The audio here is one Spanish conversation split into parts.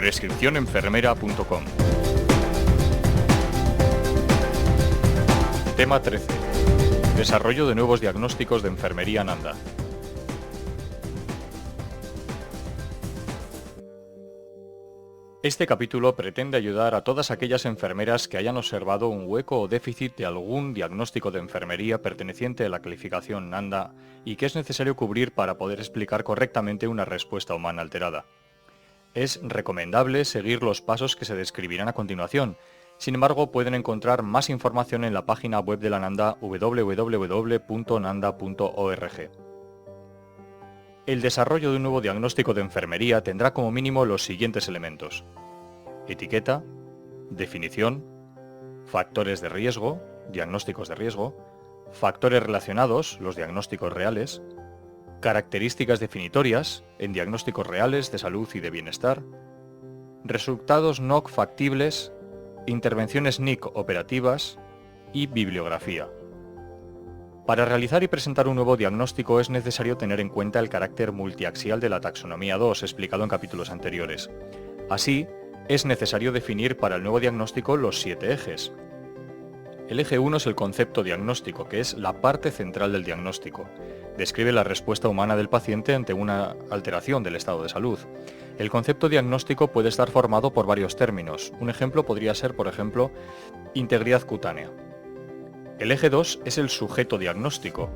Prescripciónenfermera.com. Tema 13. Desarrollo de nuevos diagnósticos de enfermería Nanda. Este capítulo pretende ayudar a todas aquellas enfermeras que hayan observado un hueco o déficit de algún diagnóstico de enfermería perteneciente a la calificación Nanda y que es necesario cubrir para poder explicar correctamente una respuesta humana alterada. Es recomendable seguir los pasos que se describirán a continuación. Sin embargo, pueden encontrar más información en la página web de la Nanda www.nanda.org. El desarrollo de un nuevo diagnóstico de enfermería tendrá como mínimo los siguientes elementos: etiqueta, definición, factores de riesgo, diagnósticos de riesgo, factores relacionados, los diagnósticos reales, características definitorias en diagnósticos reales de salud y de bienestar, resultados NOC factibles, intervenciones NIC operativas y bibliografía. Para realizar y presentar un nuevo diagnóstico es necesario tener en cuenta el carácter multiaxial de la taxonomía 2, explicado en capítulos anteriores. Así, es necesario definir para el nuevo diagnóstico los 7 ejes. El eje 1 es el concepto diagnóstico, que es la parte central del diagnóstico. Describe la respuesta humana del paciente ante una alteración del estado de salud. El concepto diagnóstico puede estar formado por varios términos. Un ejemplo podría ser, por ejemplo, integridad cutánea. El eje 2 es el sujeto diagnóstico.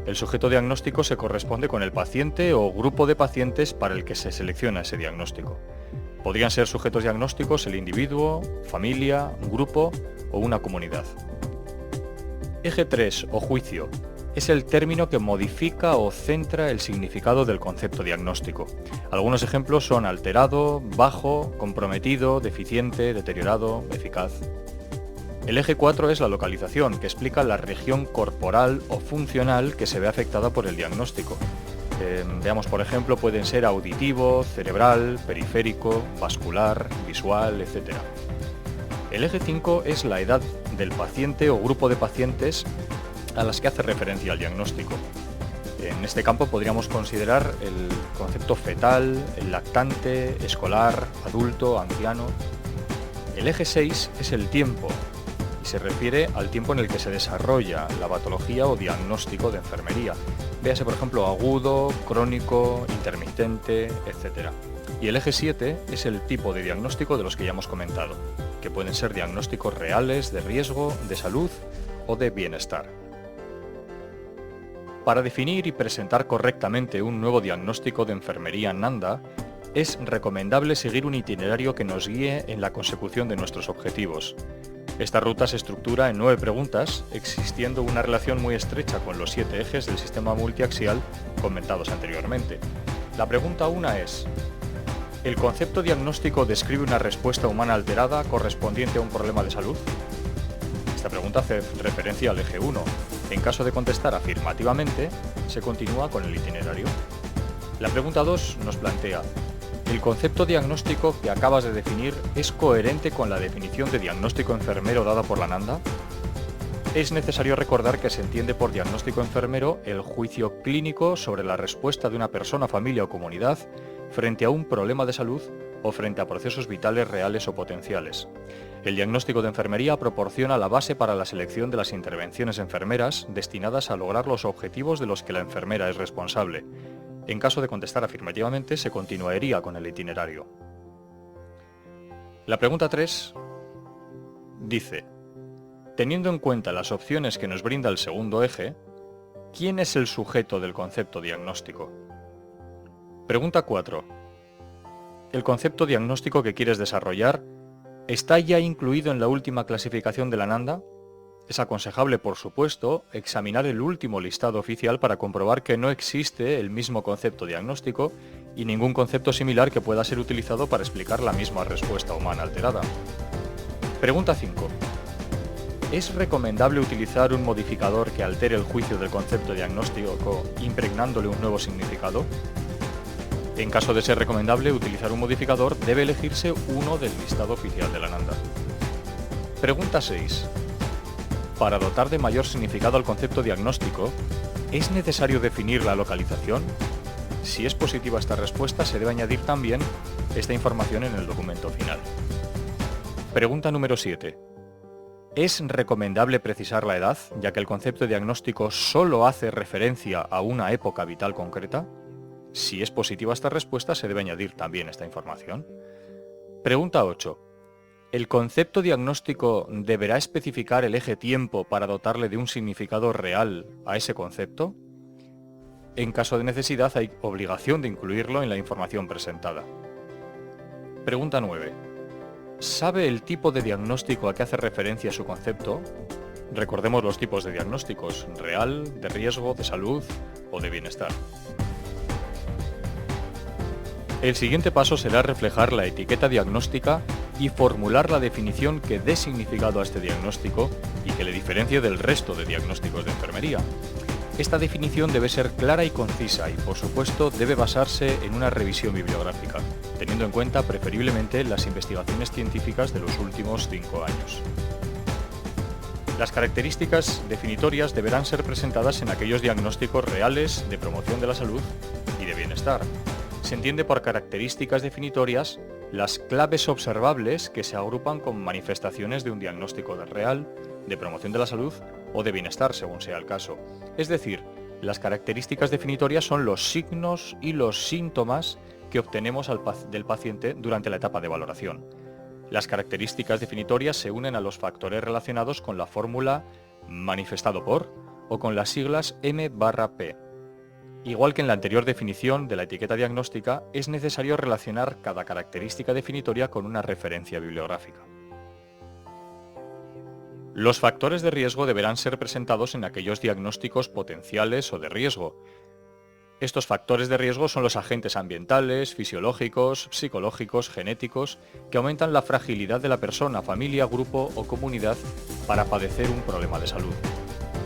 El sujeto diagnóstico se corresponde con el paciente o grupo de pacientes para el que se selecciona ese diagnóstico. Podrían ser sujetos diagnósticos el individuo, familia, un grupo o una comunidad. Eje 3 o juicio es el término que modifica o centra el significado del concepto diagnóstico. Algunos ejemplos son alterado, bajo, comprometido, deficiente, deteriorado, eficaz. El eje 4 es la localización, que explica la región corporal o funcional que se ve afectada por el diagnóstico. Veamos, por ejemplo, pueden ser auditivo, cerebral, periférico, vascular, visual, etc. El eje 5 es la edad del paciente o grupo de pacientes a las que hace referencia el diagnóstico. En este campo podríamos considerar el concepto fetal, el lactante, escolar, adulto, anciano. El eje 6 es el tiempo, y se refiere al tiempo en el que se desarrolla la patología o diagnóstico de enfermería. Véase, por ejemplo, agudo, crónico, intermitente, etc. Y el eje 7 es el tipo de diagnóstico de los que ya hemos comentado, que pueden ser diagnósticos reales de riesgo, de salud o de bienestar. Para definir y presentar correctamente un nuevo diagnóstico de enfermería Nanda, es recomendable seguir un itinerario que nos guíe en la consecución de nuestros objetivos. Esta ruta se estructura en 9 preguntas, existiendo una relación muy estrecha con los 7 ejes del sistema multiaxial comentados anteriormente. La pregunta 1 es: ¿el concepto diagnóstico describe una respuesta humana alterada correspondiente a un problema de salud? Esta pregunta hace referencia al eje 1. En caso de contestar afirmativamente, se continúa con el itinerario. La pregunta 2 nos plantea: ¿el concepto diagnóstico que acabas de definir es coherente con la definición de diagnóstico enfermero dada por la Nanda? Es necesario recordar que se entiende por diagnóstico enfermero el juicio clínico sobre la respuesta de una persona, familia o comunidad frente a un problema de salud o frente a procesos vitales reales o potenciales. El diagnóstico de enfermería proporciona la base para la selección de las intervenciones enfermeras destinadas a lograr los objetivos de los que la enfermera es responsable. En caso de contestar afirmativamente, se continuaría con el itinerario. La pregunta 3 dice: teniendo en cuenta las opciones que nos brinda el segundo eje, ¿quién es el sujeto del concepto diagnóstico? Pregunta 4. ¿El concepto diagnóstico que quieres desarrollar está ya incluido en la última clasificación de la Nanda? Es aconsejable, por supuesto, examinar el último listado oficial para comprobar que no existe el mismo concepto diagnóstico y ningún concepto similar que pueda ser utilizado para explicar la misma respuesta humana alterada. Pregunta 5. ¿Es recomendable utilizar un modificador que altere el juicio del concepto diagnóstico impregnándole un nuevo significado? En caso de ser recomendable utilizar un modificador, debe elegirse uno del listado oficial de la Nanda. Pregunta 6. Para dotar de mayor significado al concepto diagnóstico, ¿es necesario definir la localización? Si es positiva esta respuesta, se debe añadir también esta información en el documento final. Pregunta número 7. ¿Es recomendable precisar la edad, ya que el concepto de diagnóstico solo hace referencia a una época vital concreta? Si es positiva esta respuesta, se debe añadir también esta información. Pregunta 8. ¿El concepto diagnóstico deberá especificar el eje tiempo para dotarle de un significado real a ese concepto? En caso de necesidad, hay obligación de incluirlo en la información presentada. Pregunta 9. ¿Sabe el tipo de diagnóstico a que hace referencia su concepto? Recordemos los tipos de diagnósticos: real, de riesgo, de salud o de bienestar. El siguiente paso será reflejar la etiqueta diagnóstica y formular la definición que dé significado a este diagnóstico y que le diferencie del resto de diagnósticos de enfermería. Esta definición debe ser clara y concisa y, por supuesto, debe basarse en una revisión bibliográfica, teniendo en cuenta preferiblemente las investigaciones científicas de los últimos 5 años. Las características definitorias deberán ser presentadas en aquellos diagnósticos reales de promoción de la salud y de bienestar. Se entiende por características definitorias las claves observables que se agrupan con manifestaciones de un diagnóstico real, de promoción de la salud o de bienestar, según sea el caso. Es decir, las características definitorias son los signos y los síntomas que obtenemos del paciente durante la etapa de valoración. Las características definitorias se unen a los factores relacionados con la fórmula manifestado por o con las siglas M/P. Igual que en la anterior definición de la etiqueta diagnóstica, es necesario relacionar cada característica definitoria con una referencia bibliográfica. Los factores de riesgo deberán ser presentados en aquellos diagnósticos potenciales o de riesgo. Estos factores de riesgo son los agentes ambientales, fisiológicos, psicológicos, genéticos, que aumentan la fragilidad de la persona, familia, grupo o comunidad para padecer un problema de salud.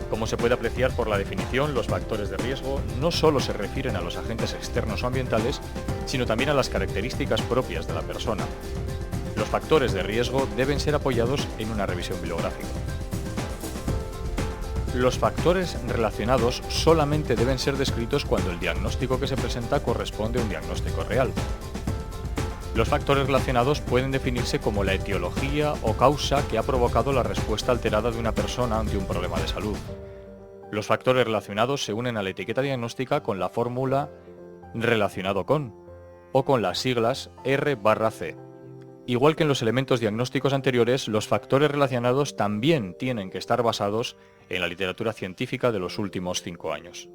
Como se puede apreciar por la definición, los factores de riesgo no solo se refieren a los agentes externos o ambientales, sino también a las características propias de la persona. Los factores de riesgo deben ser apoyados en una revisión bibliográfica. Los factores relacionados solamente deben ser descritos cuando el diagnóstico que se presenta corresponde a un diagnóstico real. Los factores relacionados pueden definirse como la etiología o causa que ha provocado la respuesta alterada de una persona ante un problema de salud. Los factores relacionados se unen a la etiqueta diagnóstica con la fórmula relacionado con o con las siglas R/C. Igual que en los elementos diagnósticos anteriores, los factores relacionados también tienen que estar basados en la literatura científica de los últimos 5 años.